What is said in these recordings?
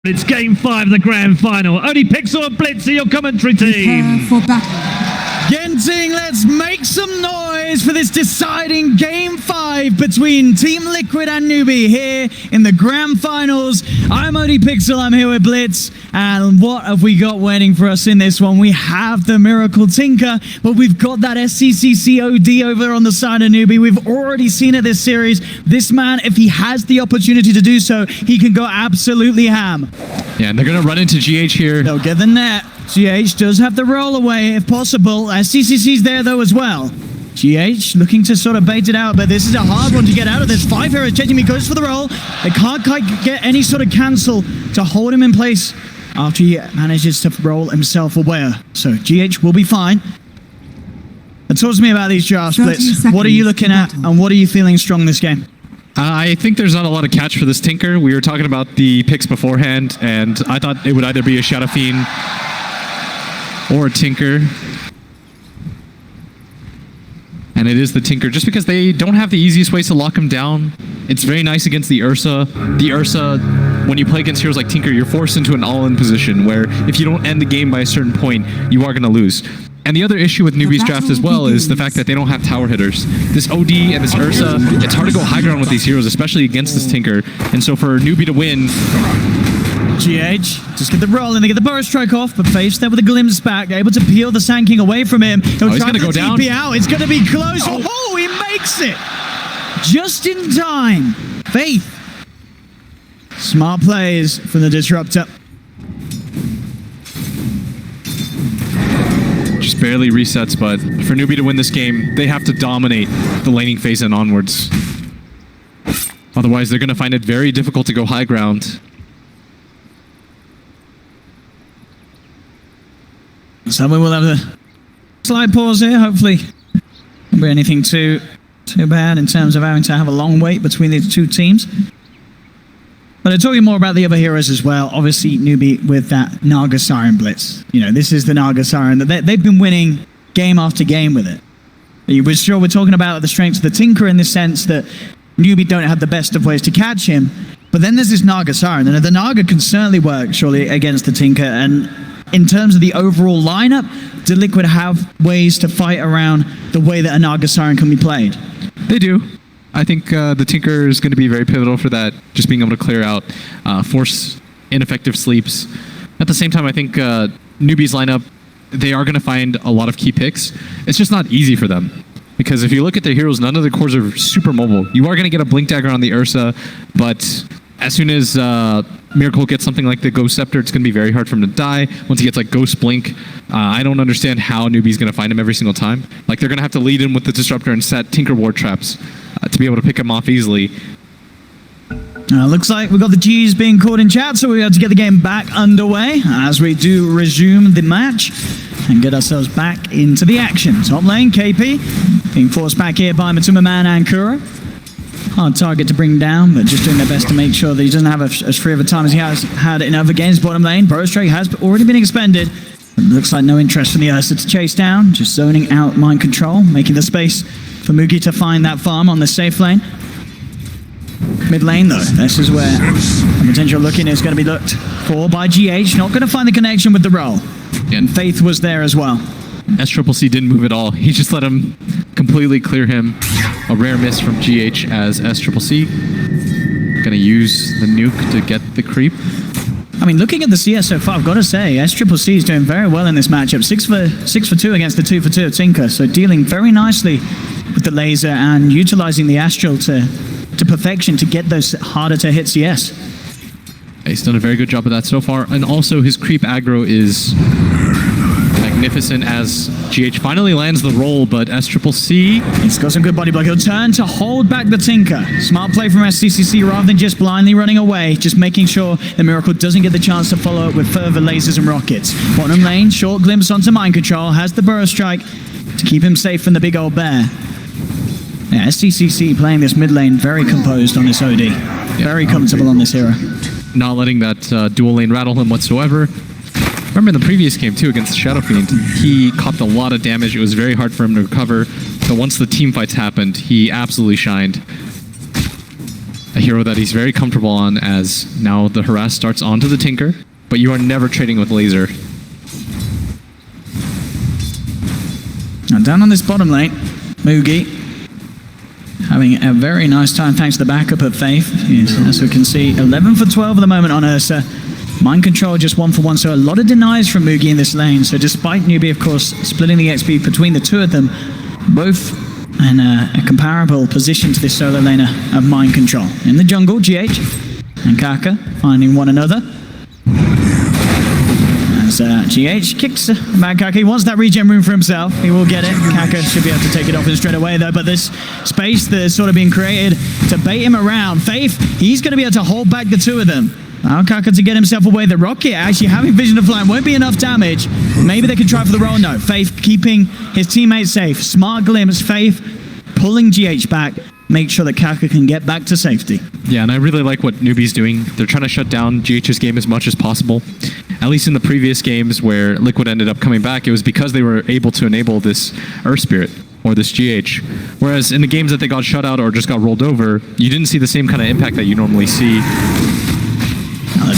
It's game 5 of the grand final. Only Pixel and Blitz are your commentary team. Prepare for battle. Genting, let's make some noise for this deciding Game 5 between Team Liquid and Newbee here in the Grand Finals. I'm ODPixel, I'm here with Blitz, and what have we got waiting for us in this one? We have the Miracle Tinker, but we've got that SCCC OD over there on the side of Newbee. We've already seen it this series. This man, if he has the opportunity to do so, he can go absolutely ham. Yeah, and they're going to run into GH here. They'll get the net. GH does have the roll away if possible. SCCC's there though as well. GH looking to sort of bait it out, but this is a hard one to get out of. There's 5 heroes. Changing, he goes for the roll. They can't quite get any sort of cancel to hold him in place after he manages to roll himself away. So GH will be fine. But talk to me about these drafts, Blitz. What are you looking at and what are you feeling strong this game? I think there's not a lot of catch for this Tinker. We were talking about the picks beforehand, and I thought it would either be a Shadow Fiend or a Tinker. And it is the Tinker, just because they don't have the easiest ways to lock him down. It's very nice against the Ursa. The Ursa, when you play against heroes like Tinker, you're forced into an all-in position where if you don't end the game by a certain point, you are going to lose. And the other issue with Newbee's draft as well is the fact that they don't have tower hitters. This OD and this Ursa, it's hard to go high ground with these heroes, especially against this Tinker. And so for Newbee to win... GH, just get the roll and they get the burst strike off, but Faith's there with a glimpse back, able to peel the Sand King away from him. He'll try to go down. Out. It's going to be close. Oh, he makes it! Just in time. Faith. Smart plays from the Disruptor. Just barely resets, but for Newbee to win this game, they have to dominate the laning phase and onwards. Otherwise, they're going to find it very difficult to go high ground. So we will have a slight pause here. Hopefully, won't be anything too bad in terms of having to have a long wait between these two teams. But I'm talking more about the other heroes as well. Obviously, Newbee with that Naga Siren Blitz. You know, this is the Naga Siren. They've been winning game after game with it. We're sure we're talking about the strengths of the Tinker in the sense that Newbee don't have the best of ways to catch him. But then there's this Naga Siren. And the Naga can certainly work, surely, against the Tinker. And in terms of the overall lineup, do Liquid have ways to fight around the way that a Naga Siren can be played? They do. I think the Tinker is going to be very pivotal for that, just being able to clear out, force ineffective sleeps. At the same time, I think Newbee's lineup, they are going to find a lot of key picks. It's just not easy for them. Because if you look at their heroes, none of the cores are super mobile. You are going to get a Blink Dagger on the Ursa, but as soon as Miracle gets something like the Ghost Scepter, it's going to be very hard for him to die. Once he gets like Ghost Blink, I don't understand how Newbee's going to find him every single time. Like, they're going to have to lead in with the Disruptor and set Tinker Ward Traps to be able to pick him off easily. Looks like we've got the G's being called in chat, so we have to get the game back underway as we do resume the match and get ourselves back into the action. Top lane, KP, being forced back here by Matuma Man and Kura. Hard target to bring down, but just doing their best to make sure that he doesn't have as free of a time as he has had in other games. Bottom lane, Burrow Strike has already been expended. It looks like no interest from the Ursa to chase down, just zoning out mind control, making the space for Mugi to find that farm on the safe lane. Mid lane though, this is where a potential look-in is going to be looked for by GH. Not going to find the connection with the roll. And Faith was there as well. SCCC didn't move at all. He just let him completely clear him. A rare miss from GH as SCCC. Gonna use the nuke to get the creep. I mean, looking at the CS so far, I've got to say, SCCC is doing very well in this matchup. 6 for 2 against the 2 for 2 of Tinker. So dealing very nicely with the laser and utilizing the Astral to perfection to get those harder to hit CS. He's done a very good job of that so far. And also his creep aggro is magnificent as GH finally lands the roll, but SCCC... He's got some good body block. He'll turn to hold back the Tinker. Smart play from SCCC rather than just blindly running away, just making sure the Miracle doesn't get the chance to follow up with further lasers and rockets. Bottom lane, short glimpse onto mind control, has the Burrow Strike to keep him safe from the big old bear. Yeah, SCCC playing this mid lane very composed on this OD. Very comfortable on this hero. Not letting that dual lane rattle him whatsoever. Remember in the previous game too against Shadow Fiend, he copped a lot of damage. It was very hard for him to recover. But once the team fights happened, he absolutely shined. a hero that he's very comfortable on, as now the harass starts onto the Tinker, but you are never trading with laser. Now down on this bottom lane, Mugi having a very nice time thanks to the backup of Faith. Yes, as we can see, 11 for 12 at the moment on Ursa. Mind control just 1 for 1, so a lot of denies from Mugi in this lane. So despite Newbee, of course, splitting the XP between the two of them, both in a comparable position to this solo laner of mind control. In the jungle, GH and Kaka finding one another. As GH kicks back Kaka. He wants that regen room for himself. He will get it. Kaka should be able to take it off him straight away, though. But this space that is sort of being created to bait him around. Faith, he's going to be able to hold back the two of them. Now Kaka to get himself away. The Rocket actually having vision of flying won't be enough damage. Maybe they can try for the roll. No. Faith keeping his teammates safe. Smart glimpse. Faith pulling GH back. Make sure that Kaka can get back to safety. Yeah, and I really like what Newbee's doing. They're trying to shut down GH's game as much as possible. At least in the previous games where Liquid ended up coming back, it was because they were able to enable this Earth Spirit or this GH. Whereas in the games that they got shut out or just got rolled over, you didn't see the same kind of impact that you normally see.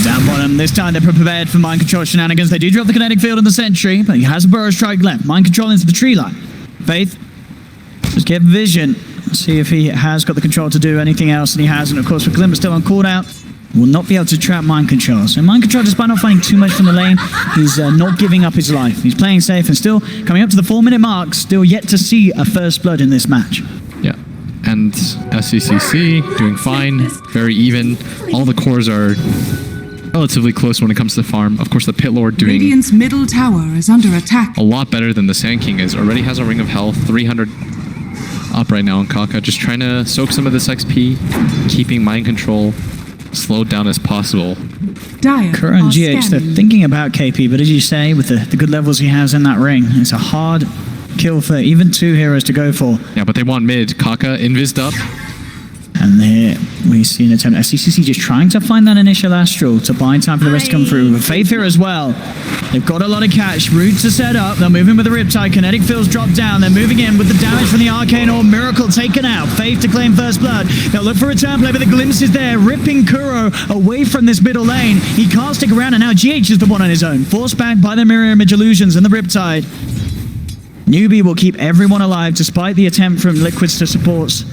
Down bottom, this time they're prepared for mind control shenanigans. They do drop the kinetic field on the sentry, but he has a burrow strike left. Mind control into the tree line. Faith, just get vision. See if he has got the control to do anything else, and he hasn't. Of course, with Glimmer still on cooldown, will not be able to trap mind control. So mind control, despite not finding too much from the lane, he's not giving up his life. He's playing safe and still coming up to the 4-minute mark, still yet to see a first blood in this match. Yeah. And SCCC doing fine, very even. All the cores are relatively close when it comes to the farm. Of course, the Pit Lord doing Radiant's middle tower is under attack. a lot better than the Sand King is. Already has a Ring of Health, 300 up right now on Kaka. Just trying to soak some of this XP, keeping mind control slowed down as possible. Kuro and GH, they're thinking about KP, but as you say, with the good levels he has in that ring, it's a hard kill for even two heroes to go for. Yeah, but they want mid. Kaka invised up. And there we see an attempt. SCCC just trying to find that initial astral to buy time for the rest to come through. With Faith here as well. They've got a lot of cash. Root to set up. They're moving with the Riptide. Kinetic fields drop down. They're moving in with the damage from the Arcane Orb. Miracle taken out. Faith to claim first blood. They'll look for return play, but the glimpse is there. Ripping Kuro away from this middle lane. He can't stick around, and now GH is the one on his own. Forced back by the Mirror Image Illusions and the Riptide. Newbee will keep everyone alive despite the attempt from Liquids to supports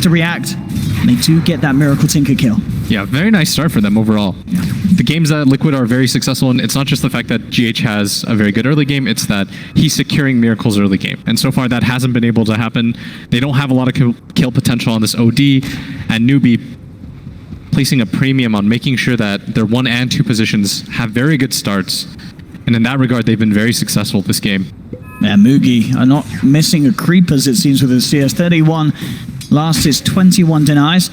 to react. And they do get that Miracle Tinker kill. Yeah, very nice start for them overall. Yeah. The games that Liquid are very successful in, it's not just the fact that GH has a very good early game, it's that he's securing Miracle's early game. And so far that hasn't been able to happen. They don't have a lot of kill potential on this OD, and Newbee placing a premium on making sure that their 1 and 2 positions have very good starts. And in that regard, they've been very successful this game. Yeah, Mugi are not missing a creep, as it seems, with his CS 31. Last is 21 denies.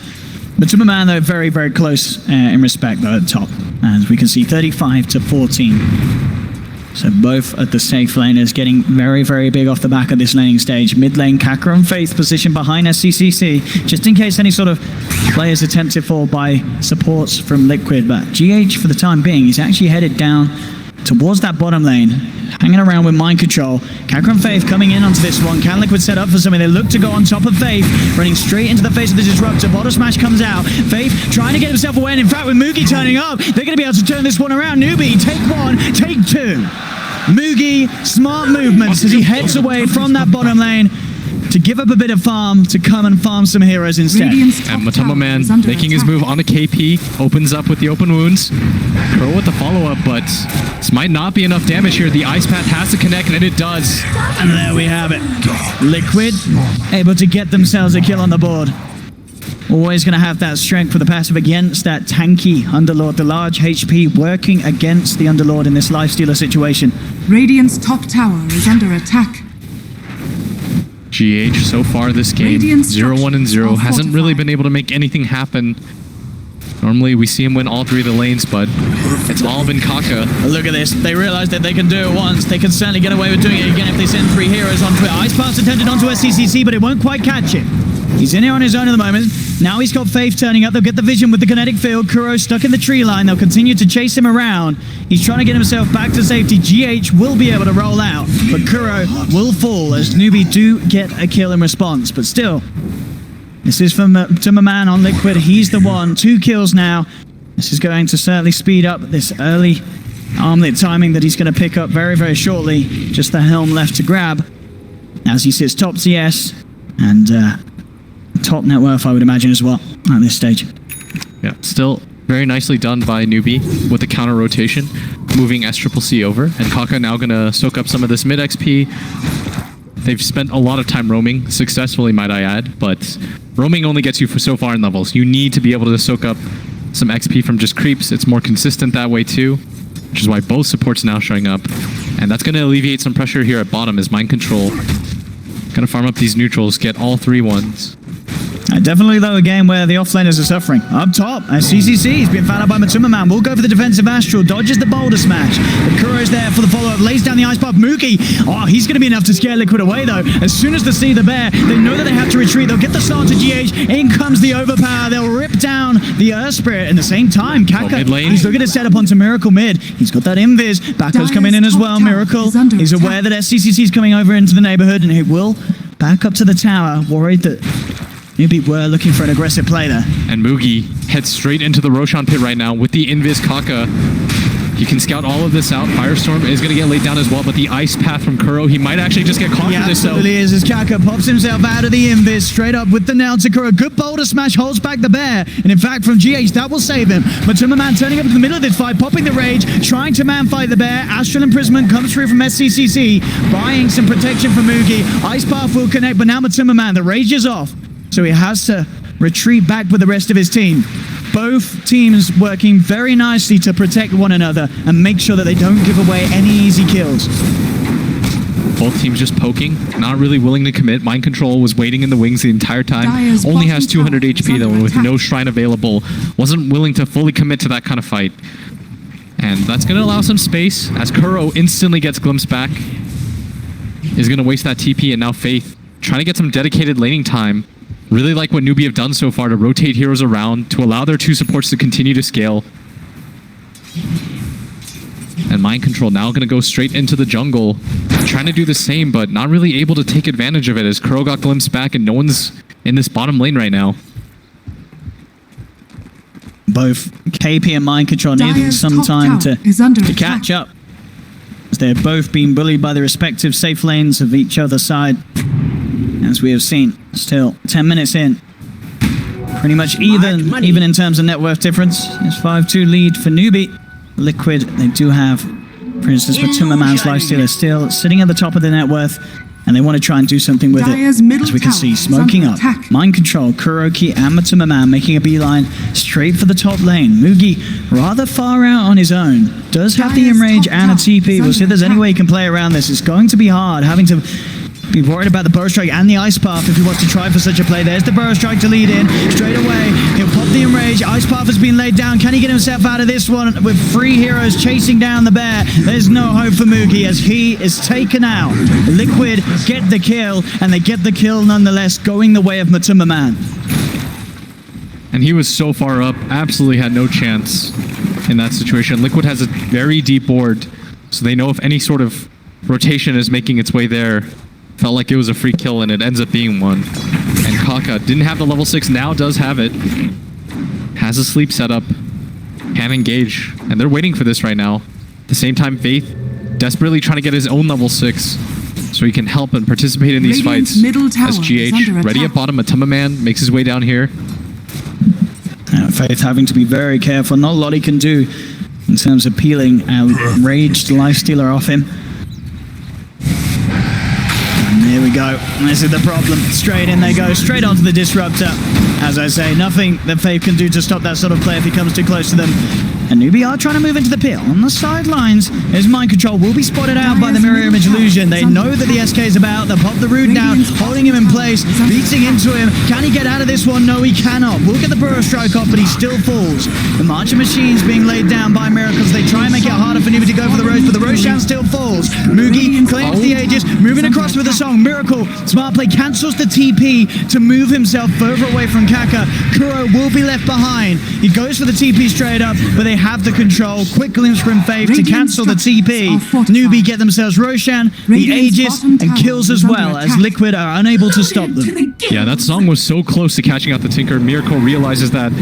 But to man, though, very, very close in respect, though, at the top. As we can see, 35 to 14. So both at the safe laners getting very, very big off the back of this laning stage. Mid lane, Kaka and Faith positioned behind SCCC, just in case any sort of players attempted for by supports from Liquid. But GH, for the time being, he's actually headed down towards that bottom lane, hanging around with mind control. Kaka and Faith coming in onto this one. Can Liquid set up for something? They look to go on top of Faith, running straight into the face of the Disruptor. Bottle Smash comes out. Faith trying to get himself away, and in fact, with Mugi turning up, they're going to be able to turn this one around. Newbee, take 1, take 2. Mugi, smart movements as he heads away from that bottom lane to give up a bit of farm to come and farm some heroes instead. And Matoma Man making his move on a KP, opens up with the open wounds. Crow with the follow-up, but this might not be enough damage here. The Ice Path has to connect, and it does. And there we have it. Liquid able to get themselves a kill on the board. Always going to have that strength for the passive against that tanky Underlord. The large HP working against the Underlord in this lifestealer situation. Radiant's top tower is under attack. GH so far this game, 0-1 and 0, hasn't really been able to make anything happen. Normally we see him win all 3 of the lanes, but it's all been Kaka. Look at this. They realize that they can do it once. They can certainly get away with doing it again if they send 3 heroes onto it. Ice Pass attempted onto SCCC, but it won't quite catch him. He's in here on his own at the moment. Now he's got Faith turning up. They'll get the vision with the kinetic field. Kuro stuck in the tree line. They'll continue to chase him around. He's trying to get himself back to safety. GH will be able to roll out, but Kuro will fall as Newbee do get a kill in response. But still, This is from Timmerman on Liquid. He's the one. 2 kills now. This is going to certainly speed up this early armlet timing that he's going to pick up very, very shortly. Just the helm left to grab as he sits top CS and top net worth, I would imagine, as well at this stage. Yeah, still very nicely done by Newbee with the counter rotation, moving SCCC over, and Kaka now going to soak up some of this mid XP. They've spent a lot of time roaming, successfully might I add, but roaming only gets you for so far in levels. You need to be able to soak up some XP from just creeps. It's more consistent that way too, which is why both supports now showing up. And that's going to alleviate some pressure here at bottom as Mind Control going to farm up these neutrals, get all 3 ones. Definitely, though, a game where the offlaners are suffering. Up top, as CCC has been found out by Matsumaman. Will go for the defensive Astral, dodges the boulder smash. But Kuro's there for the follow-up, lays down the ice pop. Mookie, oh, he's going to be enough to scare Liquid away, though. As soon as they see the bear, they know that they have to retreat. They'll get the start to GH. In comes the overpower. They'll rip down the Earth Spirit. At the same time, Kaka, he's looking to set up onto Miracle mid. He's got that invis. Backo's coming in as well. Miracle, he's aware that SCCC is coming over into the neighborhood, and he will back up to the tower, worried that Newbee were looking for an aggressive play there. And Mugi heads straight into the Roshan pit right now with the Invis Kaka. He can scout all of this out. Firestorm is going to get laid down as well, but the ice path from Kuro, he might actually just get caught for this, though. Absolutely is, as Kaka pops himself out of the Invis, straight up with the nail to Kuro. Good boulder smash, holds back the bear, and in fact, from GH, that will save him. But Timmerman turning up to the middle of this fight, popping the rage, trying to man-fight the bear. Astral Imprisonment comes through from SCCC, buying some protection from Mugi. Ice path will connect, but now Timmerman, the rage is off. So he has to retreat back with the rest of his team. Both teams working very nicely to protect one another and make sure that they don't give away any easy kills. Both teams just poking, not really willing to commit. Mind Control was waiting in the wings the entire time. Only has 200 HP though, with no shrine available. Wasn't willing to fully commit to that kind of fight. And that's going to allow some space as Kuro instantly gets glimpsed back. Is going to waste that TP, and now Faith trying to get some dedicated laning time. Really like what Newbee have done so far to rotate heroes around, to allow their 2 supports to continue to scale. And Mind Control now going to go straight into the jungle, trying to do the same, but not really able to take advantage of it as Kuro got glimpsed back and no one's in this bottom lane right now. Both KP and Mind Control needing some time to catch up, as they're both being bullied by the respective safe lanes of each other's side. As we have seen, still 10 minutes in, pretty much even in terms of net worth difference. It's 5-2 lead for Newbee. Liquid, they do have, for instance, with Timmerman's Lifestealer still sitting at the top of the net worth, and they want to try and do something with it. As we can see, smoking up. Mind Control, Kuroki, and Timmerman making a beeline straight for the top lane. Mugi, rather far out on his own, does have the Enrage and a TP. We'll see if there's any way he can play around this. It's going to be hard, having to be worried about the Burrow Strike and the Ice Path if he wants to try for such a play. There's the Burrow Strike to lead in. Straight away, he'll pop the Enrage. Ice Path has been laid down. Can he get himself out of this one with 3 heroes chasing down the bear? There's no hope for Mugi as he is taken out. Liquid get the kill, and they get the kill nonetheless, going the way of Matsumaman. And he was so far up, absolutely had no chance in that situation. Liquid has a very deep board, so they know if any sort of rotation is making its way there. Felt like it was a free kill, and it ends up being one. And Kaka didn't have the level 6, now does have it. Has a sleep setup. Can engage. And they're waiting for this right now. At the same time, Faith desperately trying to get his own level 6 so he can help and participate in these fights. As GH ready at bottom, Timmerman makes his way down here. Faith having to be very careful. Not a lot he can do in terms of peeling a raged Lifestealer off him. Here we go. This is the problem. Straight in they go. Straight onto the Disruptor. As I say, nothing that Faith can do to stop that sort of play if he comes too close to them. And Newbee are trying to move into the pit. On the sidelines, his Mind Control will be spotted out by the Mirror Image Illusion. They know that the SK is about. They'll pop the root down, holding him in place, beating into him. Can he get out of this one? No, he cannot. We'll get the Burrow Strike off, but he still falls. The March of Machines being laid down by Miracles. They try and make it harder for Newbee to go for the Roche, but the Roshan still falls. Mugi claims the Aegis, moving across with the song. Miracle, smart play, cancels the TP to move himself further away from Kaka. Kuro will be left behind. He goes for the TP straight up, but they have the control. Quick glimpse from Faith to Radiant's cancel the TP. structures are fortified. Newbee get themselves Roshan, the Radiant's Aegis, bottom and tower kills as is under well, as attack. Liquid are unable to stop them. Yeah, that song was so close to catching out the Tinker. Miracle realizes that,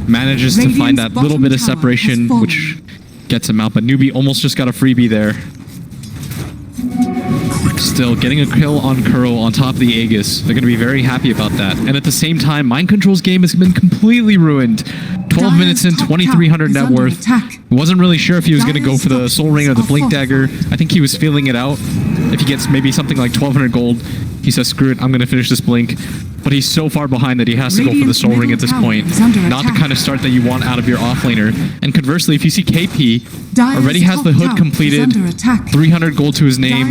manages to find that Radiant's little bit of bottom tower separation, has fallen. which gets him out. But Newbee almost just got a freebie there. Still getting a kill on Kuro on top of the Aegis. They're going to be very happy about that. And at the same time, Mind Control's game has been completely ruined. 12 minutes in, 2,300 net worth. Wasn't really sure if he was going to go for the Soul Ring or the Blink Dagger. I think he was feeling it out. If he gets maybe something like 1,200 gold, he says, screw it, I'm going to finish this Blink. But he's so far behind that he has to go for the Soul Ring at this point. Not the kind of start that you want out of your offlaner. And conversely, if you see KP, already has the hood completed, 300 gold to his name,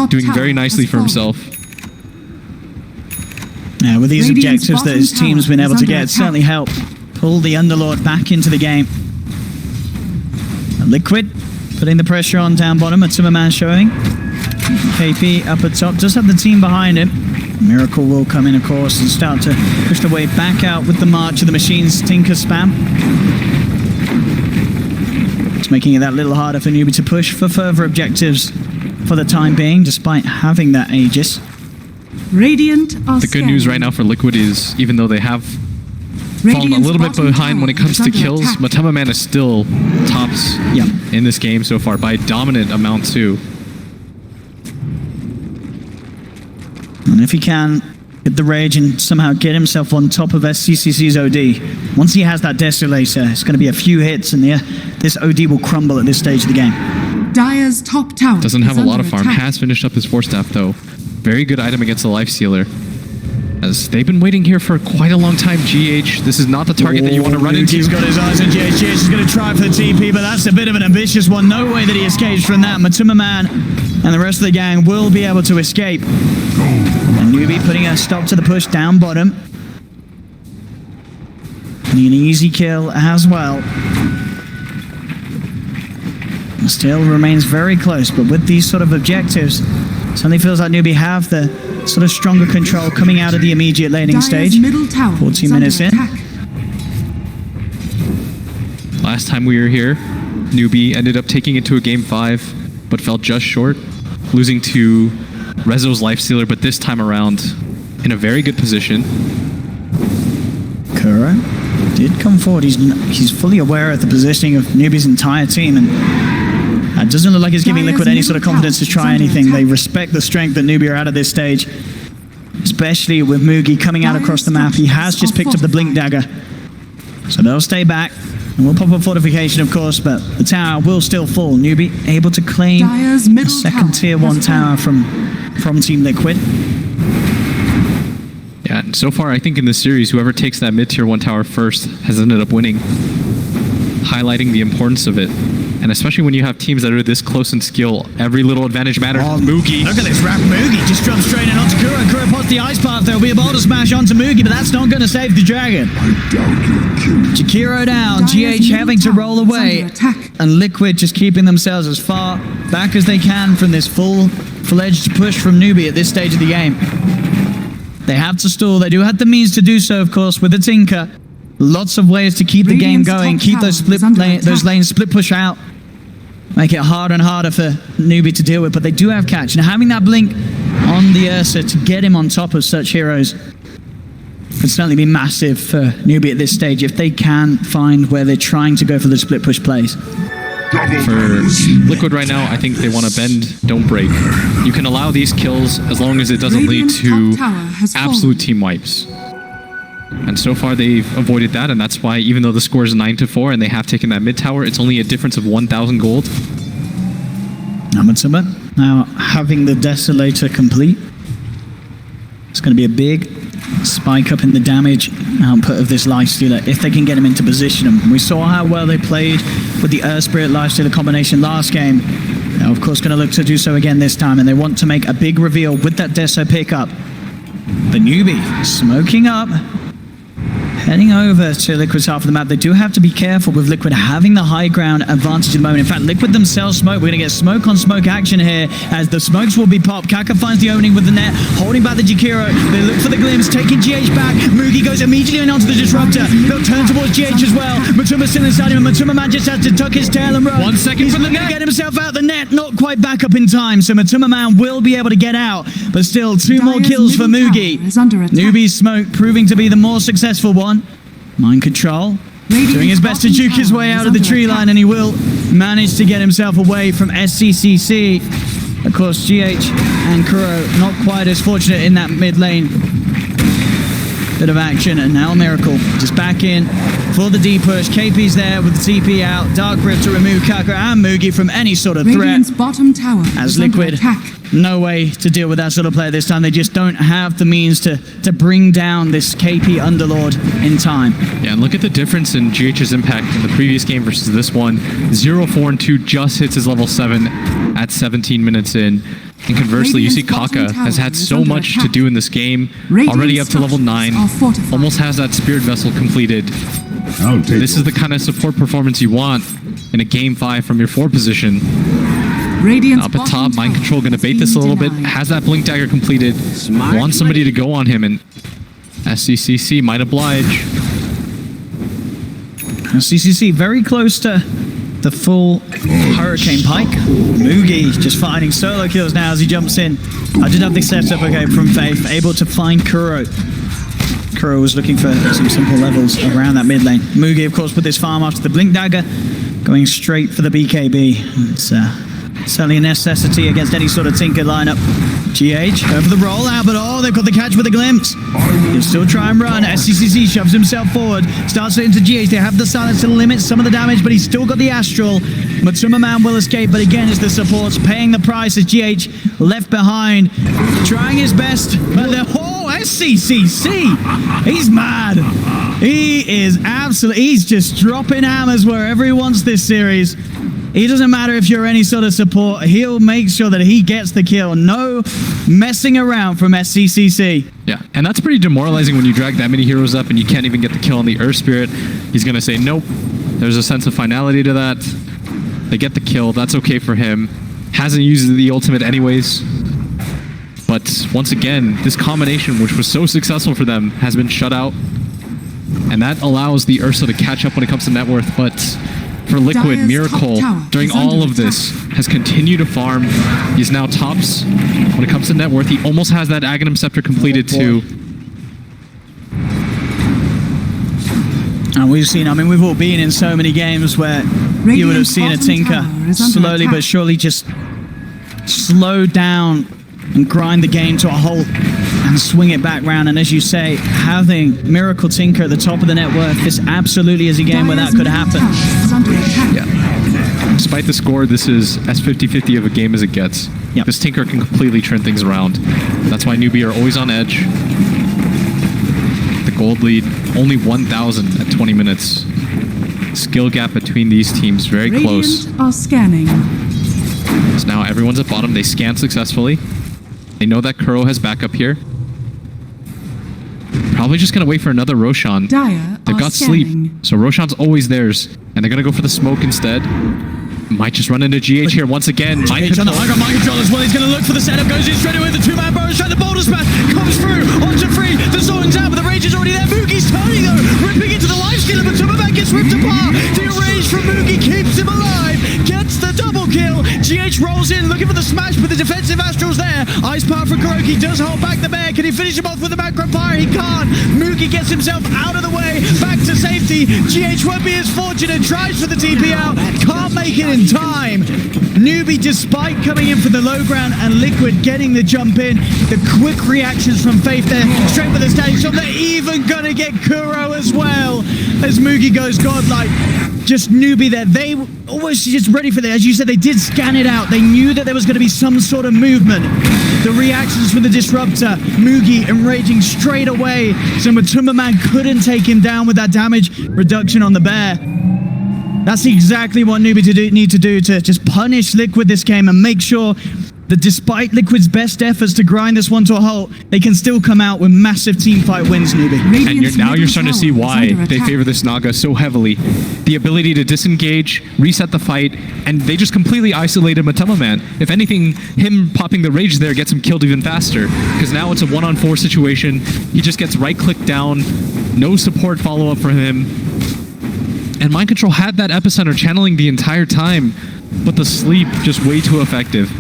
doing very nicely for himself. Yeah, with these Radiant's objectives that his bottom team's tower been able is to under get, attack. certainly help pull the Underlord back into the game. Liquid putting the pressure on down bottom. A Timmerman showing. KP up at top, does have the team behind him. Miracle will come in, of course, and start to push the way back out with the March of the Machines Tinker spam. It's making it that little harder for Newbee to push for further objectives for the time being, despite having that Aegis. Radiant are The good news right now for Liquid is, even though they have fallen a little bit behind when it comes to kills, Matema Man is still tops in this game so far by a dominant amount too. And if he can get the rage and somehow get himself on top of SCCC's OD, once he has that Desolator, it's going to be a few hits and this OD will crumble at this stage of the game. Dire's top tower Doesn't have is a lot of under farm, attack. has finished up his Force Staff though. Very good item against the Life Stealer. As they've been waiting here for quite a long time, GH. This is not the target that you want to run into. He's got his eyes on GH. GH is going to try for the TP, but that's a bit of an ambitious one. No way that he escapes from that. Matuma Man and the rest of the gang will be able to escape. And Newbee putting a stop to the push down bottom. And an easy kill as well. Still remains very close, but with these sort of objectives, suddenly feels like Newbee have the sort of stronger control coming out of the immediate laning Dire's stage. middle tower 14 is minutes under in. attack. Last time we were here, Newbee ended up taking it to a game 5, but fell just short, losing to Rezo's Lifestealer, but this time around in a very good position. Kuro did come forward. He's fully aware of the positioning of Newbee's entire team, and it doesn't look like it's giving Liquid any sort of confidence to try anything. They respect the strength that Newbee are at this stage, especially with Mugi coming out across the map. He has just picked up the Blink Dagger, so they'll stay back. And we'll pop a fortification, of course, but the tower will still fall. Newbee able to claim Dire's a middle second tower tier 1 has tower from Team Liquid. Yeah, and so far I think in this series, whoever takes that mid-tier 1 tower first has ended up winning, highlighting the importance of it. And especially when you have teams that are this close in skill, every little advantage matters. Mugi. Look at this rap. Mugi just jumps straight in onto Kuro. Kuro pots the ice path. There'll be a boulder smash onto Mugi, but that's not going to save the dragon. Jakiro down. Dire's GH having to middle roll tower is away. under attack. And Liquid just keeping themselves as far back as they can from this full-fledged push from Newbee at this stage of the game. They have to stall. They do have the means to do so, of course, with the Tinker. Lots of ways to keep the game Radiant's going. top Keep those tower is under those attack. lanes split push out. Make it harder and harder for Newbee to deal with, but they do have catch. And having that blink on the Ursa to get him on top of such heroes could certainly be massive for Newbee at this stage if they can find where they're trying to go for the split push plays. For Liquid right now, I think they want to bend, don't break. You can allow these kills as long as it doesn't lead Radiant's to top tower has absolute team wipes. And so far they've avoided that, and that's why even though the score is 9-4 and they have taken that mid tower, it's only a difference of 1,000 gold. Namatsuma now having the Desolator complete. It's going to be a big spike up in the damage output of this Lifestealer if they can get him into position. And we saw how well they played with the Earth Spirit Lifestealer combination last game. They're of course going to look to do so again this time, and they want to make a big reveal with that Deso pickup. But Newbee smoking up, Heading over to Liquid's half of the map, they do have to be careful with Liquid having the high ground advantage at the moment. In fact, Liquid themselves smoke. We're going to get smoke on smoke action here as the smokes will be popped. Kaka finds the opening with the net, holding back the Jakiro. They look for the glimpse, taking GH back. Mugi goes immediately in onto the Disruptor. They'll turn towards GH as well. Matuma's still inside him, and Matuma Man just has to tuck his tail and run. 1 second He's for the looking to net. get himself out the net, not quite back up in time, so Matuma Man will be able to get out, but still 2 more Dire's kills for middle Mugi. tower is under attack. Newbee's smoke proving to be the more successful one. Mind control. Radiant's Doing his best to bottom juke his tower way is out of the under tree attack. line, and he will manage to get himself away from SCCC. Of course, GH and Kuro not quite as fortunate in that mid lane. Bit of action, and now Miracle just back in for the D push. KP's there with the TP out. Dark Rift to remove Kaka and Mugi from any sort of threat. Radiant's bottom tower As is under Liquid, attack. no way to deal with that sort of player this time. They just don't have the means to bring down this KP Underlord in time. Yeah, and look at the difference in GH's impact in the previous game versus this one. 0-4-2 just hits his level 7 at 17 minutes in. And conversely, you see Radiant's Kaka bottom has tower had is so under much to attack. do in this game. Radiant's Already up to level structures 9. are fortified. Almost has that Spirit Vessel completed. This is the kind of support performance you want in a game 5 from your 4 position. Radiant's Up at bottom top, Mind tower Control going to is bait this a being little bit. denied. Has that Blink Dagger completed. Wants somebody to go on him, and SCCC might oblige. CCC very close to the full Hurricane Pike. Mugi just finding solo kills now as he jumps in. I did have the setup okay from Faith, able to find Kuro. Kuro was looking for some simple levels around that mid lane. Mugi, of course, with his farm after the Blink Dagger, going straight for the BKB. It's certainly a necessity against any sort of Tinker lineup. GH over the rollout, but oh, they've got the catch with a glimpse. He'll still try and run. SCCC shoves himself forward, starts it into GH. They have the silence to limit some of the damage, but he's still got the Astral. Matsuma Man will escape, but again, it's the supports paying the price as GH left behind, trying his best. But the whole SCCC, he's mad. He is absolutely, he's just dropping hammers wherever he wants this series. It doesn't matter if you're any sort of support, he'll make sure that he gets the kill. No messing around from SCCC. Yeah, and that's pretty demoralizing when you drag that many heroes up and you can't even get the kill on the Earth Spirit. He's going to say, nope. There's a sense of finality to that. They get the kill. That's okay for him. Hasn't used the ultimate anyways. But once again, this combination, which was so successful for them, has been shut out. And that allows the Ursa to catch up when it comes to net worth. But for Liquid, Dire's Miracle, top tower during is under all of this, has continued to farm. He's now tops when it comes to net worth. He almost has that Aghanim Scepter completed too. And we've seen, I mean, we've all been in so many games where you would have Radiant's seen a bottom Tinker tower is under slowly attack. but surely just slow down and grind the game to a halt and swing it back round. And as you say, having Miracle Tinker at the top of the net worth, this absolutely is a game where that Dire's could middle happen. tower is under attack. Yeah. Despite the score, this is as 50-50 of a game as it gets. Yep. This Tinker can completely turn things around. That's why Newbee are always on edge. The gold lead, only 1,000 at 20 minutes. Skill gap between these teams very close. Radiant are scanning. So now everyone's at bottom. They scan successfully. They know that Kuro has backup here. Probably just going to wait for another Roshan. Dire They've are got scanning. sleep, so Roshan's always theirs. And they're going to go for the smoke instead. Might just run into GH here once again. Mind H on the control. high ground, mind control as well. He's going to look for the setup. Goes in straight away with the two-man burrow. Trying the boulder smash. Comes through. Onto free. The Zoran's out, but the Rage is already there. Mugi's turning though. Ripping into the lifestealer, but Superman gets ripped apart. The rage from Mugi keeps him alive. Gets the double kill. GH rolls in, looking for the smash, but the defensive Astral's there. Ice Power for Kuroki does hold back the bear. Can he finish him off with the macro fire? He can't. Mugi gets himself out of the way. Back to safety. GH won't be as fortunate. Tries for the TP out. Can't make it in time. Newbee, despite coming in for the low ground and Liquid getting the jump in, the quick reactions from Faith there, straight for the standing shot. They're even gonna get Kuro as well as Mugi goes godlike. Just Newbee there. They almost just ready for that. As you said, they did scan it out. They knew that there was going to be some sort of movement. The reactions from the Disruptor, Mugi enraging straight away. So Matumba Man couldn't take him down with that damage reduction on the bear. That's exactly what Newbee need to do to just punish Liquid this game and make sure that despite Liquid's best efforts to grind this one to a halt, they can still come out with massive teamfight wins, Newbie. And now you're starting to see why they favor this Naga so heavily. The ability to disengage, reset the fight, and they just completely isolated Matema Man. If anything, him popping the rage there gets him killed even faster, because now it's a 1-on-4 situation. He just gets right-click down, no support follow-up for him. And Mind Control had that epicenter channeling the entire time, but the sleep just way too effective.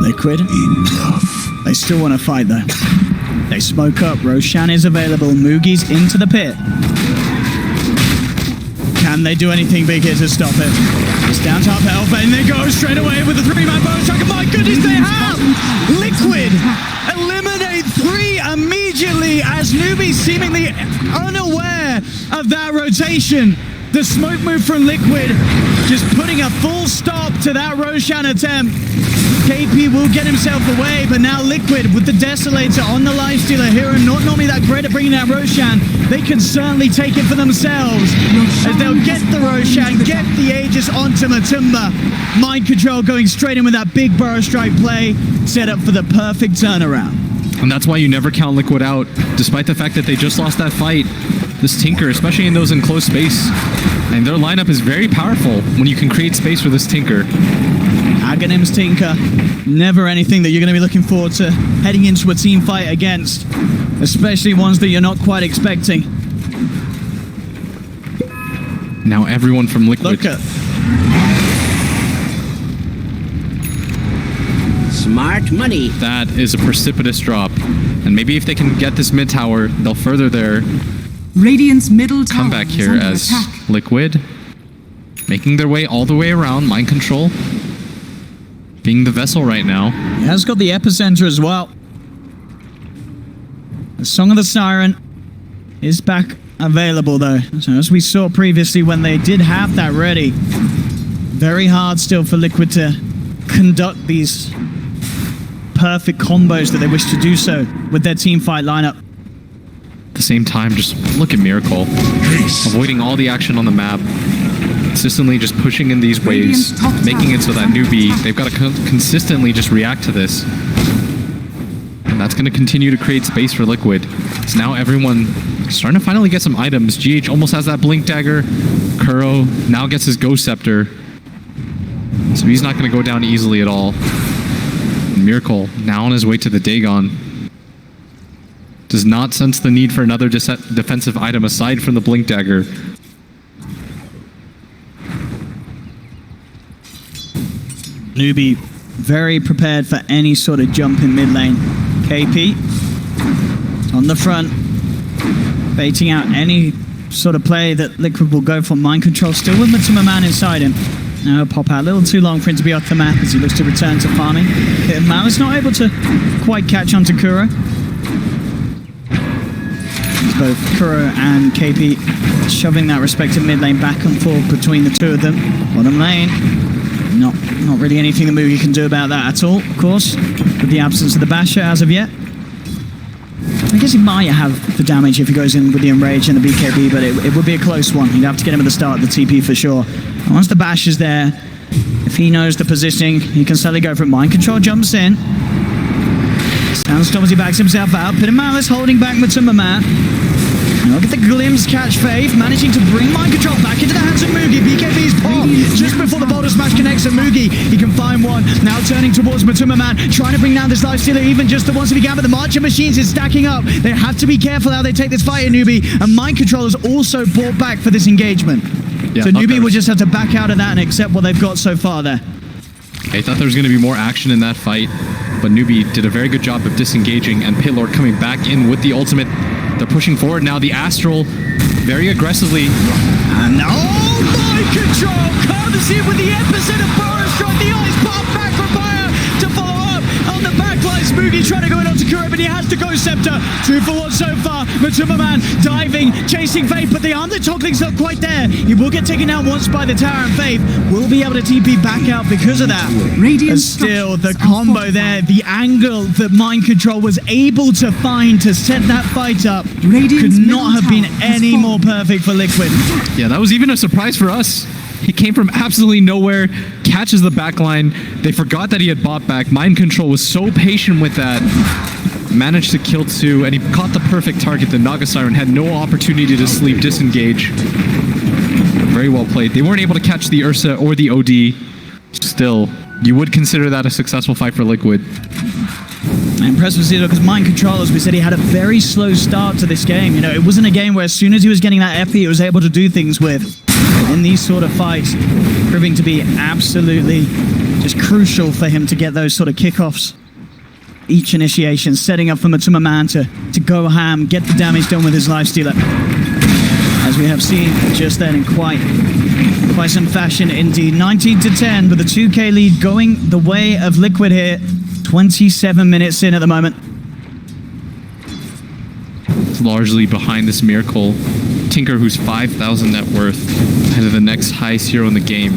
Liquid. They still want to fight though. They smoke up. Roshan is available. Mugi's into the pit. Can they do anything big here to stop it? It's down top health and they go straight away with the 3-man bonus strike. My goodness, they have! Liquid eliminate 3 immediately as Newbee seemingly unaware of that rotation. The smoke move from Liquid just putting a full stop to that Roshan attempt. KP will get himself away, but now Liquid with the Desolator on the Lifestealer hero, not normally that great at bringing down Roshan, they can certainly take it for themselves as they'll get the Roshan, get the Aegis onto Matumba. Mind Control going straight in with that big Burrow Strike play, set up for the perfect turnaround. And that's why you never count Liquid out, despite the fact that they just lost that fight. This Tinker, especially in those enclosed space, and their lineup is very powerful when you can create space for this Tinker. Aghanim's Tinker, never anything that you're going to be looking forward to heading into a team fight against, especially ones that you're not quite expecting. Now everyone from Liquid. Look at smart money. That is a precipitous drop, and maybe if they can get this mid tower, they'll further their Radiant's middle tower comeback is here under as attack. Liquid making their way all the way around. Mind Control being the vessel right now. He has got the epicenter as well. The Song of the Siren is back available though. So as we saw previously when they did have that ready, very hard still for Liquid to conduct these perfect combos that they wish to do so with their team fight lineup. At the same time, just look at Miracle. Avoiding all the action on the map. Consistently just pushing in these waves, making it so that Newbee, they've got to consistently just react to this. And that's going to continue to create space for Liquid. So now everyone starting to finally get some items. GH almost has that Blink Dagger. Kuro now gets his Ghost Scepter. So he's not going to go down easily at all. And Miracle now on his way to the Dagon. Does not sense the need for another defensive item aside from the Blink Dagger. Newbee very prepared for any sort of jump in mid lane. KP on the front, baiting out any sort of play that Liquid will go for. Mind Control still with Matuma Man inside him. Now pop out a little too long for him to be off the map as he looks to return to farming. Mal is not able to quite catch on to Kuro. Both Kuro and KP shoving that respective mid lane back and forth between the two of them. Bottom lane, not really anything the Mugi can do about that at all, of course, with the absence of the Basher as of yet. I guess he might have the damage if he goes in with the Enrage and the BKB, but it would be a close one. He'd have to get him at the start of the TP for sure. And once the Bash is there, if he knows the positioning, he can suddenly go for it. Mind Control jumps in. Sandstorm as he backs himself out. Pit and Malice holding back Matuma Man. Look at the glimpse catch Faith, managing to bring Mind Control back into the hands of Mugi. BKB's pop just before the Boulder Smash connects at Mugi. He can find one. Now turning towards Matuma Man, trying to bring down this Lifestealer even just the once if he can, but the Marcher Machines is stacking up. They have to be careful how they take this fight in Newbee, and Mind Control is also brought back for this engagement. Yeah, so Newbee will just have to back out of that and accept what they've got so far there. I thought there was going to be more action in that fight, but Newbee did a very good job of disengaging, and Pitlord coming back in with the ultimate. They're pushing forward now. The Astral very aggressively. And Mind Control comes in with the epicenter Burrow Strike. The eyes pop back from Fire to follow up on the backline. Smoogie trying to go in onto Kuro, but he has to go Scepter. 2 for 1 so far. Matuma Man diving, chasing Faith, but the undertockling's not quite there. He will get taken down once by the tower, and Faith will be able to TP back out because of that. But still, the combo there, the angle that Mind Control was able to find to set that fight up could not have been any more perfect for Liquid. Yeah, that was even a surprise for us. He came from absolutely nowhere, catches the back line. They forgot that he had bought back. Mind Control was so patient with that. Managed to kill 2, and he caught the perfect target. The Naga Siren had no opportunity to sleep, disengage. Very well played. They weren't able to catch the Ursa or the OD. Still, you would consider that a successful fight for Liquid. I'm impressed with Zito because Mind Control, as we said, he had a very slow start to this game. You know, it wasn't a game where as soon as he was getting that FP, he was able to do things with. In these sort of fights, proving to be absolutely just crucial for him to get those sort of kickoffs. Each initiation, setting up for Matuma Man to go ham, get the damage done with his Lifestealer. As we have seen just then in quite some fashion indeed. 19-10, with the 2K lead going the way of Liquid here. 27 minutes in at the moment. It's largely behind this miracle. Tinker, who's 5,000 net worth, ahead of the next highest hero in the game.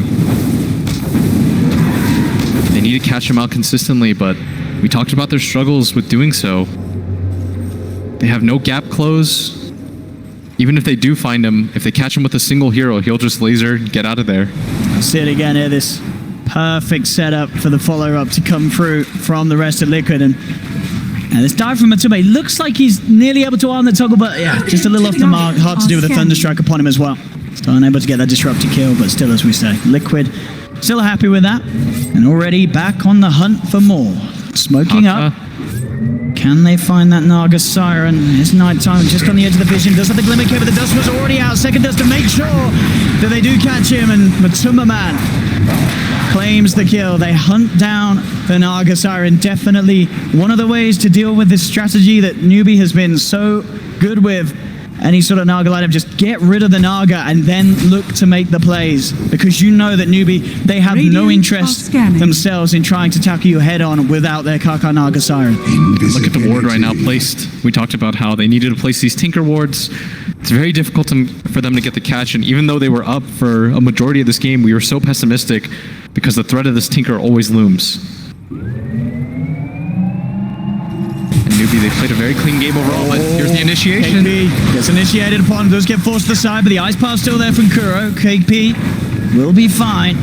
They need to catch him out consistently, but we talked about their struggles with doing so. They have no gap close. Even if they do find him, if they catch him with a single hero, he'll just laser and get out of there. See it again here, this perfect setup for the follow-up to come through from the rest of Liquid. And this dive from Matuma, looks like he's nearly able to arm the toggle, but yeah, just a little off the mark. Hard to do with a Thunderstrike upon him as well. Still unable to get that disruptor kill, but still, as we say, Liquid still happy with that. And already back on the hunt for more. Smoking up. Can they find that Naga Siren? It's nighttime, just on the edge of the vision. Does have the Glimmer Cave, but the dust was already out. Second dust to make sure that they do catch him, and Matuma Man claims the kill. They hunt down the Naga Siren. Definitely one of the ways to deal with this strategy that Newbee has been so good with. Any sort of Naga lineup, just get rid of the Naga and then look to make the plays. Because you know that Newbee, they have no interest themselves in trying to tackle you head on without their Kaka Naga Siren. Look at the ward right now placed. We talked about how they needed to place these Tinker wards. It's very difficult for them to get the catch, and even though they were up for a majority of this game, we were so pessimistic because the threat of this Tinker always looms. Newbee, they played a very clean game overall, but here's the initiation. KP gets initiated upon, does get forced to the side, but the ice path still there from Kuro. KP will be fine.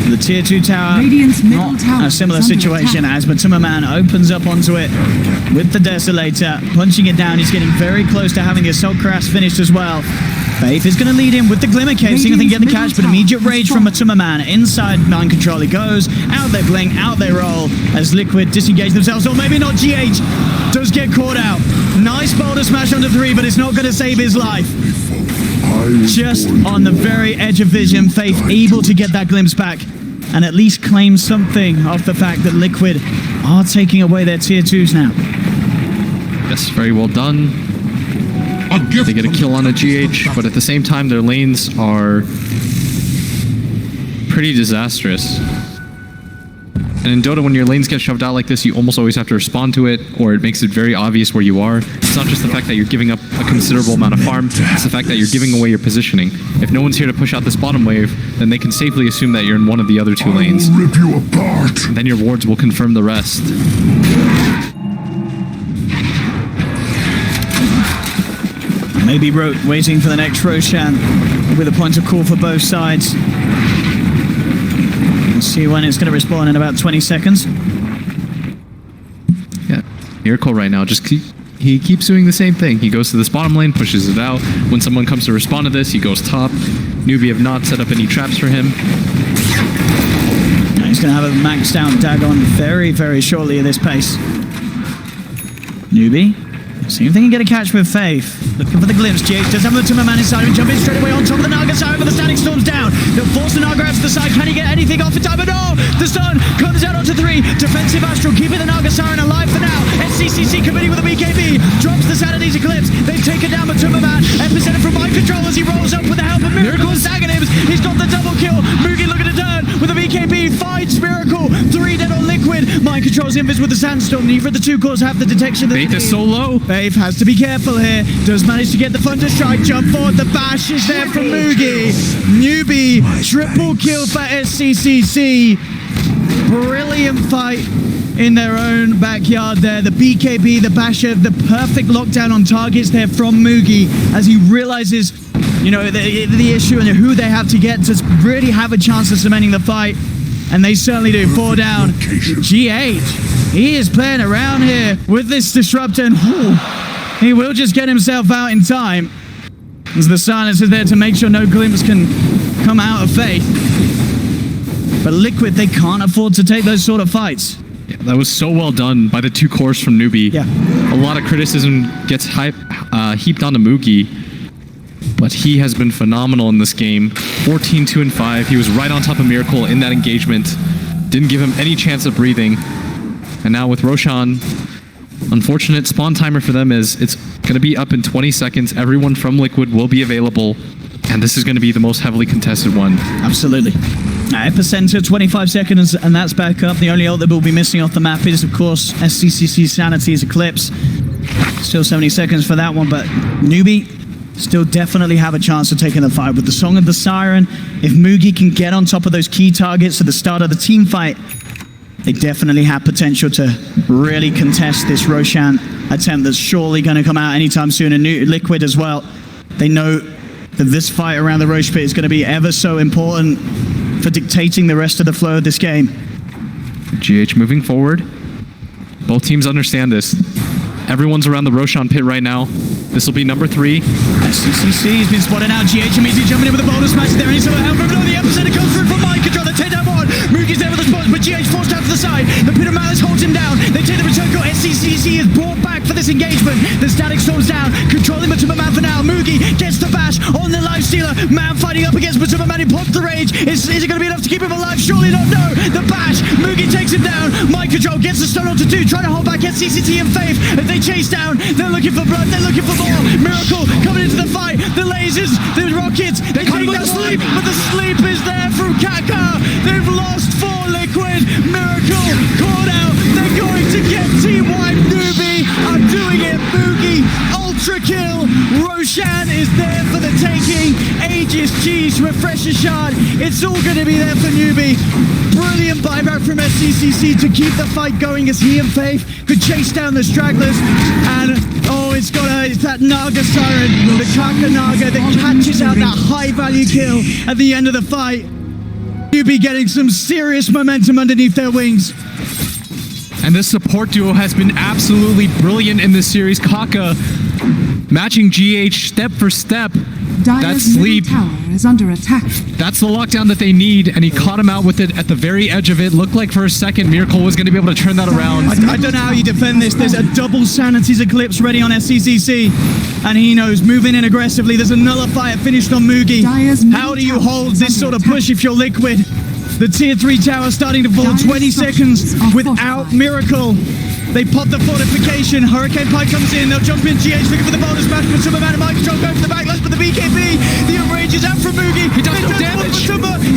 The tier 2 tower, Radiant's middle not tower a similar is under situation attack. as Matuma Man opens up onto it with the Desolator, punching it down. He's getting very close to having the Assault Crash finished as well. Faith is going to lead him with the Glimmer Cave, seeing if they can get the catch, but immediate rage from Matuma Man. Inside Mind Control he goes, out they blink, out they roll, as Liquid disengage themselves, or maybe not. GH does get caught out. Nice boulder smash onto 3, but it's not going to save his life. Just on the very edge of vision, Faith able to get that glimpse back and at least claim something off the fact that Liquid are taking away their tier 2s now. Yes, very well done. They get a kill on a GH, but at the same time, their lanes are pretty disastrous. And in Dota, when your lanes get shoved out like this, you almost always have to respond to it, or it makes it very obvious where you are. It's not just the fact that you're giving up a considerable amount of farm, it's the fact that you're giving away your positioning. If no one's here to push out this bottom wave, then they can safely assume that you're in one of the other 2 lanes. I'll rip you apart. And then your wards will confirm the rest. Maybe waiting for the next Roshan with a point of call for both sides. We'll see when it's going to respawn in about 20 seconds. Yeah, Miracle right now, he keeps doing the same thing. He goes to this bottom lane, pushes it out. When someone comes to respond to this, he goes top. Newbee have not set up any traps for him. Now he's going to have a maxed out Dagon very, very shortly at this pace. Newbee. See if they can get a catch with Faith. Looking for the glimpse. GH does have the Matuma Man inside him. Jumping straight away on top of the Naga Siren, but the Static Storm's down. They'll force the Naga out to the side. Can he get anything off in time? But no! The stun comes out onto 3. Defensive Astral keeping the Naga Siren alive for now. SCCC committing with a BKB. Drops the Sanity's Eclipse. They've taken down Matuma Man. Epicenter from Mind Control as he rolls up with the help of Miracle. Sagging him. He's got the double kill. Mugi looking to turn with a BKB. Finds Miracle. 3 dead on Liquid. Mind Control's invis with the Sandstorm. Neither of the 2 cores have the detection. Faith is so low. Faith has to be careful here. Does manage to get the Thunderstrike. Jump forward. The bash is there from Mugi. Newbee. Triple kill for SCCC. Brilliant fight in their own backyard there. The BKB, the basher, the perfect lockdown on targets there from Mugi as he realizes you know, the issue and who they have to get to really have a chance of cementing the fight. And they certainly do. 4 down. GH, he is playing around here with this disruptor, and he will just get himself out in time, as the silence is there to make sure no glimpse can come out of Faith. But Liquid, they can't afford to take those sort of fights. Yeah, that was so well done by the 2 cores from Newbee. Yeah. A lot of criticism gets heaped onto Moogie, but he has been phenomenal in this game. 14, 2, and 5. He was right on top of Miracle in that engagement. Didn't give him any chance of breathing. And now with Roshan, unfortunate spawn timer for them is it's going to be up in 20 seconds. Everyone from Liquid will be available, and this is going to be the most heavily contested one. Absolutely. Epicenter, 25 seconds, and that's back up. The only ult that will be missing off the map is, of course, SCCC Sanity's Eclipse. Still 70 seconds for that one, but Newbee still definitely have a chance of taking the fight. With the Song of the Siren, if Moogie can get on top of those key targets at the start of the team fight, they definitely have potential to really contest this Roshan attempt that's surely going to come out anytime soon. And Liquid as well, they know that this fight around the Roche Pit is going to be ever so important for dictating the rest of the flow of this game. GH moving forward. Both teams understand this. Everyone's around the Roshan pit right now. This will be number 3. SCCC has been spotted out. GH immediately jumping in with a bonus match there. And he's help from below. The epicenter comes through from mind control. They take that one. Moogie's there with the spots, but GH forced out to the side. The Pit of Malice holds him down. They take the return goal. SCCC is brought back for this engagement. The static storms down. Controlling Matuma Man for now. Moogie gets the bash on the life stealer. Man fighting up against Matuma Man. He pops the rage. Is it going to be enough to keep him alive? Surely not. No. The bash. Moogie takes him down. Mind control gets the stun onto 2. Trying to hold back SCCT and Faith. As they chase down. They're looking for blood. They're looking for more. Miracle coming into the fight. The lasers, the rockets, they take that sleep, but the sleep is there from Kaka. They've lost 4 Liquid. Miracle caught out. They're going to get team wipe. Newbee are doing it. Boogie, ultra kill. Roshan is there for the taking. Aegis, Cheese, Refresher Shard. It's all going to be there for Newbee. Brilliant buyback from SCCC to keep the fight going as he and Faith could chase down the stragglers. And it's that Naga Siren, the Kaka Naga that catches out that high value kill at the end of the fight. Newbee getting some serious momentum underneath their wings. And this support duo has been absolutely brilliant in this series. Kaka matching GH step for step. That sleep tower is under attack. That's the lockdown that they need, and he caught him out with it at the very edge of it. Looked like for a second Miracle was going to be able to turn that around. I don't know how you defend this. There's a double Sanity's Eclipse ready on SCCC, and he knows moving in aggressively. There's a nullifier finished on Moogie. How do you hold this sort of push if you're Liquid? The tier 3 tower starting to fall 20 seconds without Miracle. They pop the fortification. Hurricane Pike comes in. They'll jump in. GH looking for the bonus match. But Superman and Mind Control going for the backlash. But the BKB, the enrage is out from Moogie. He does no damage.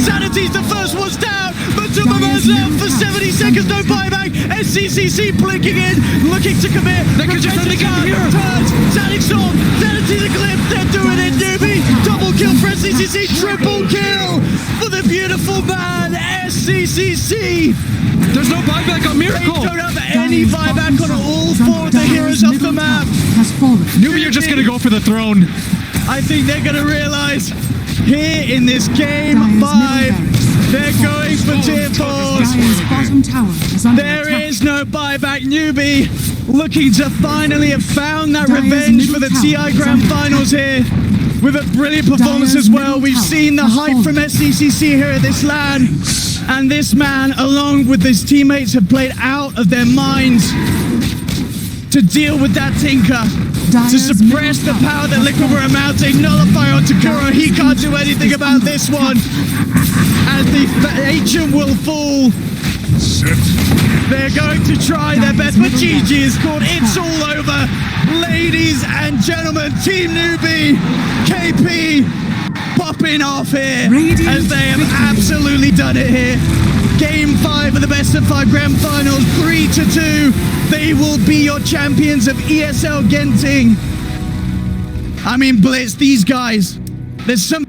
Sanity's the first one's down. But Superman's out for 70 seconds. No buyback. SCCC blinking in. Looking to commit. They could just only come here. Turns. Static Storm. Sanity's Eclipse. They're doing it. Newbee. Double kill for SCCC. Triple kill for the beautiful man. SCCC. There's no buyback on Miracle. They don't have any buyback on all 4 of the heroes off the map. Newbee, you're just going to go for the throne. I think they're going to realize here in this game 5, they're going for tier 4s. There is no buyback. Newbee looking to finally have found that revenge for the TI Grand Finals here. With a brilliant performance as well. We've seen the hype from SCCC here at this LAN. And this man, along with his teammates, have played out of their minds to deal with that Tinker. To suppress the power that Liquid were mounting. Nullifier on Takuro. He can't do anything about this one. As the HM will fall. They're going to try their best, but GG is called. It's all over. Ladies and gentlemen, Team Newbee, KP, popping off here as they have absolutely done it here. Game 5 of the best of 5 grand finals, 3-2. They will be your champions of ESL Genting. I mean, Blitz, these guys, there's some